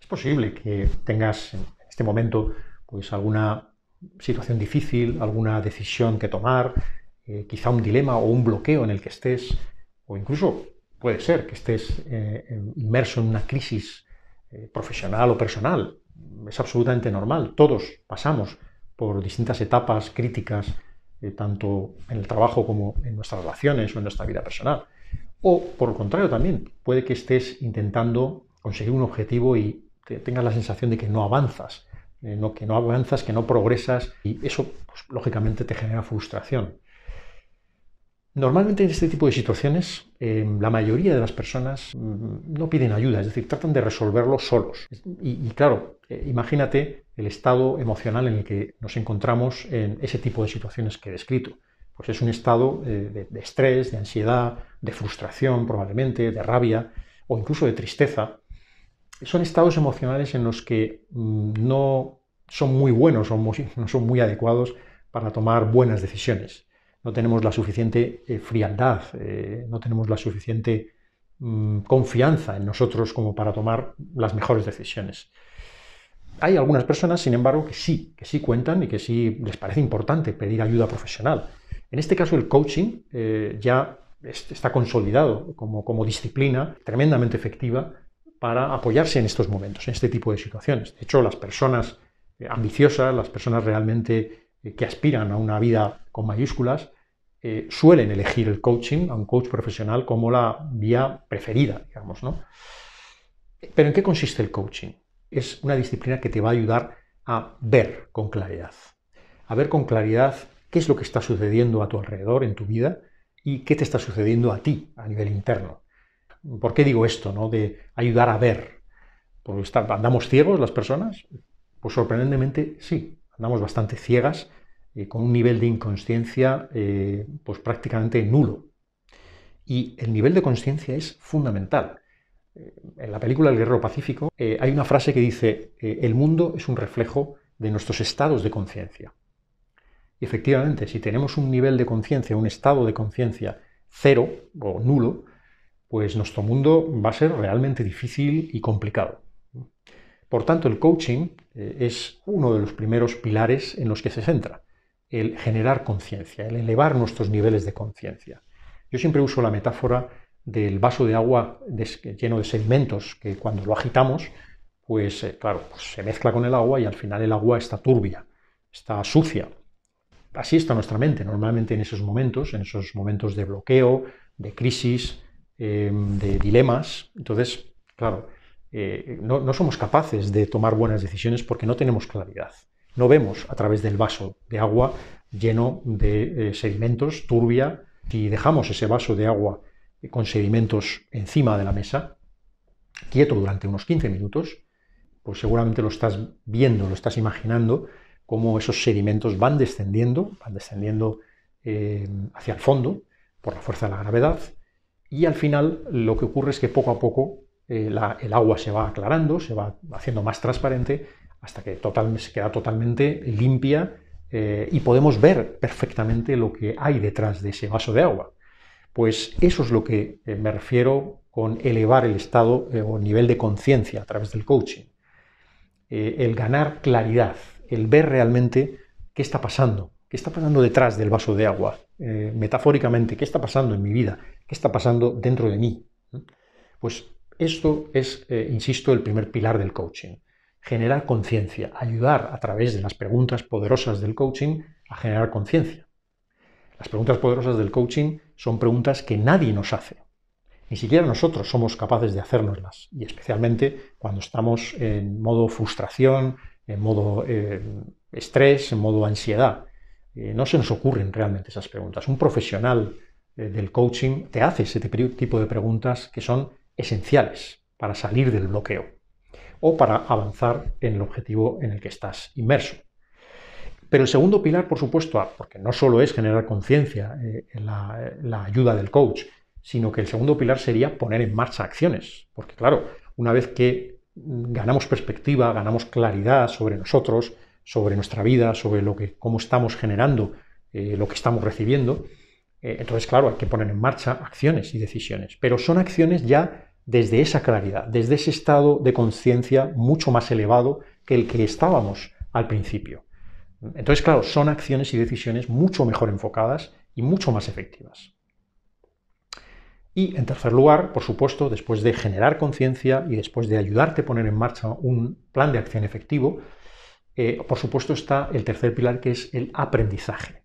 Es posible que tengas en este momento pues alguna situación difícil, alguna decisión que tomar, quizá un dilema o un bloqueo en el que estés, o incluso puede ser que estés inmerso en una crisis profesional o personal. Es absolutamente normal. Todos pasamos por distintas etapas críticas, tanto en el trabajo como en nuestras relaciones o en nuestra vida personal. O, por el contrario, también puede que estés intentando conseguir un objetivo y tengas la sensación de que no avanzas, que no progresas, y eso, pues, lógicamente, te genera frustración. Normalmente en este tipo de situaciones la mayoría de las personas no piden ayuda, es decir, tratan de resolverlo solos. Y claro, imagínate el estado emocional en el que nos encontramos en ese tipo de situaciones que he descrito. Pues es un estado de estrés, de ansiedad, de frustración probablemente, de rabia o incluso de tristeza. Son estados emocionales en los que no son muy buenos o no son muy adecuados para tomar buenas decisiones. No tenemos la suficiente frialdad, no tenemos la suficiente confianza en nosotros como para tomar las mejores decisiones. Hay algunas personas, sin embargo, que sí cuentan y que sí les parece importante pedir ayuda profesional. En este caso, el coaching ya está consolidado como disciplina tremendamente efectiva para apoyarse en estos momentos, en este tipo de situaciones. De hecho, las personas ambiciosas, las personas realmente que aspiran a una vida con mayúsculas, suelen elegir el coaching, a un coach profesional, como la vía preferida, digamos, ¿no? ¿Pero en qué consiste el coaching? Es una disciplina que te va a ayudar a ver con claridad. A ver con claridad qué es lo que está sucediendo a tu alrededor, en tu vida, y qué te está sucediendo a ti, a nivel interno. ¿Por qué digo esto, no? De ayudar a ver. ¿Porque andamos ciegos las personas? Pues sorprendentemente sí, andamos bastante ciegas, con un nivel de inconsciencia pues prácticamente nulo. Y el nivel de consciencia es fundamental. En la película El Guerrero Pacífico hay una frase que dice el mundo es un reflejo de nuestros estados de conciencia. Y efectivamente, si tenemos un nivel de conciencia, un estado de conciencia cero o nulo, pues nuestro mundo va a ser realmente difícil y complicado. Por tanto, el coaching es uno de los primeros pilares en los que se centra, el generar conciencia, el elevar nuestros niveles de conciencia. Yo siempre uso la metáfora del vaso de agua lleno de sedimentos, que cuando lo agitamos, pues claro, pues se mezcla con el agua y al final el agua está turbia, está sucia. Así está nuestra mente, normalmente en esos momentos de bloqueo, de crisis, de dilemas. Entonces, claro, no somos capaces de tomar buenas decisiones porque no tenemos claridad. No vemos a través del vaso de agua lleno de sedimentos, turbia. Si dejamos ese vaso de agua con sedimentos encima de la mesa, quieto durante unos 15 minutos, pues seguramente lo estás viendo, lo estás imaginando, cómo esos sedimentos van descendiendo hacia el fondo por la fuerza de la gravedad, y al final lo que ocurre es que poco a poco el agua se va aclarando, se va haciendo más transparente, hasta que se queda totalmente limpia y podemos ver perfectamente lo que hay detrás de ese vaso de agua. Pues eso es lo que me refiero con elevar el estado o nivel de conciencia a través del coaching. El ganar claridad, el ver realmente qué está pasando detrás del vaso de agua, metafóricamente, qué está pasando en mi vida, qué está pasando dentro de mí. Pues esto es, insisto, el primer pilar del coaching. Generar conciencia, ayudar a través de las preguntas poderosas del coaching a generar conciencia. Las preguntas poderosas del coaching son preguntas que nadie nos hace. Ni siquiera nosotros somos capaces de hacérnoslas, y especialmente cuando estamos en modo frustración, en modo estrés, en modo ansiedad. No se nos ocurren realmente esas preguntas. Un profesional del coaching te hace ese tipo de preguntas que son esenciales para salir del bloqueo o para avanzar en el objetivo en el que estás inmerso. Pero el segundo pilar, por supuesto, porque no solo es generar conciencia en la ayuda del coach, sino que el segundo pilar sería poner en marcha acciones. Porque claro, una vez que ganamos perspectiva, ganamos claridad sobre nosotros, sobre nuestra vida, sobre cómo estamos generando lo que estamos recibiendo, entonces claro, hay que poner en marcha acciones y decisiones. Pero son acciones ya desde esa claridad, desde ese estado de conciencia mucho más elevado que el que estábamos al principio. Entonces, claro, son acciones y decisiones mucho mejor enfocadas y mucho más efectivas. Y en tercer lugar, por supuesto, después de generar conciencia y después de ayudarte a poner en marcha un plan de acción efectivo, por supuesto está el tercer pilar, que es el aprendizaje.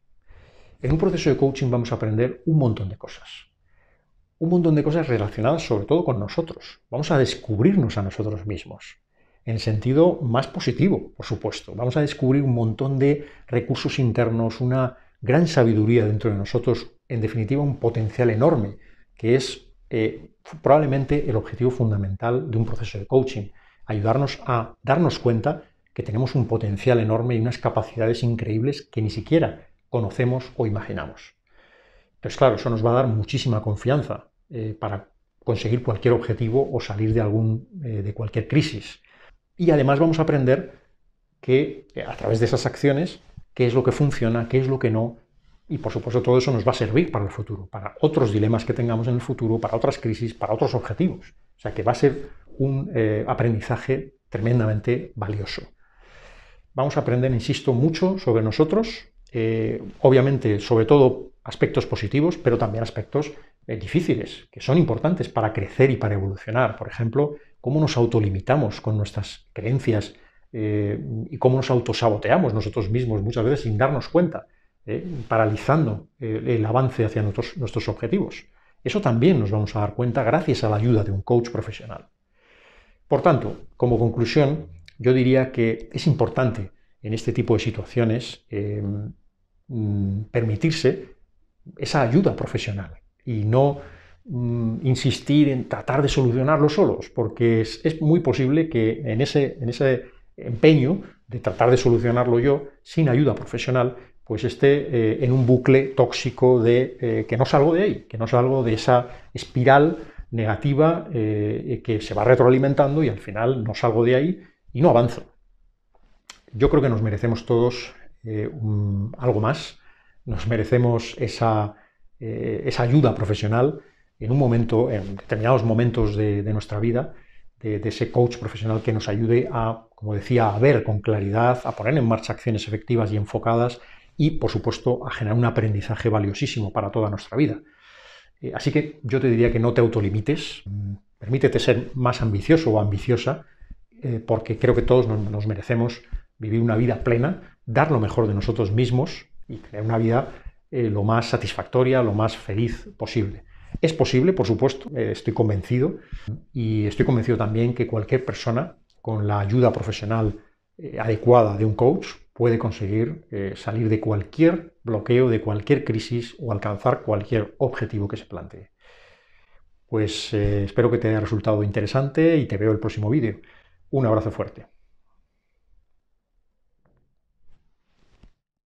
En un proceso de coaching vamos a aprender un montón de cosas. Un montón de cosas relacionadas sobre todo con nosotros. Vamos a descubrirnos a nosotros mismos, en el sentido más positivo, por supuesto. Vamos a descubrir un montón de recursos internos, una gran sabiduría dentro de nosotros, en definitiva un potencial enorme, que es probablemente el objetivo fundamental de un proceso de coaching, ayudarnos a darnos cuenta que tenemos un potencial enorme y unas capacidades increíbles que ni siquiera conocemos o imaginamos. Entonces, claro, eso nos va a dar muchísima confianza para conseguir cualquier objetivo o salir de cualquier crisis. Y además vamos a aprender que a través de esas acciones, qué es lo que funciona, qué es lo que no, y por supuesto todo eso nos va a servir para el futuro, para otros dilemas que tengamos en el futuro, para otras crisis, para otros objetivos. O sea que va a ser un aprendizaje tremendamente valioso. Vamos a aprender, insisto, mucho sobre nosotros, obviamente sobre todo aspectos positivos, pero también aspectos difíciles, que son importantes para crecer y para evolucionar. Por ejemplo, cómo nos autolimitamos con nuestras creencias y cómo nos autosaboteamos nosotros mismos muchas veces sin darnos cuenta, paralizando el avance hacia nuestros objetivos. Eso también nos vamos a dar cuenta gracias a la ayuda de un coach profesional. Por tanto, como conclusión, yo diría que es importante en este tipo de situaciones permitirse esa ayuda profesional y no insistir en tratar de solucionarlo solos, porque es muy posible que en ese empeño de tratar de solucionarlo yo sin ayuda profesional, pues esté en un bucle tóxico de que no salgo de ahí, que no salgo de esa espiral negativa que se va retroalimentando y al final no salgo de ahí y no avanzo. Yo creo que nos merecemos todos algo más, nos merecemos esa ayuda profesional en determinados momentos de nuestra vida, de ese coach profesional que nos ayude a, como decía, a ver con claridad, a poner en marcha acciones efectivas y enfocadas y, por supuesto, a generar un aprendizaje valiosísimo para toda nuestra vida. Así que yo te diría que no te autolimites, permítete ser más ambicioso o ambiciosa, porque creo que todos nos merecemos vivir una vida plena, dar lo mejor de nosotros mismos y tener una vida lo más satisfactoria, lo más feliz posible. Es posible, por supuesto, estoy convencido, y estoy convencido también que cualquier persona con la ayuda profesional adecuada de un coach puede conseguir salir de cualquier bloqueo, de cualquier crisis o alcanzar cualquier objetivo que se plantee. Pues espero que te haya resultado interesante y te veo en el próximo vídeo. Un abrazo fuerte.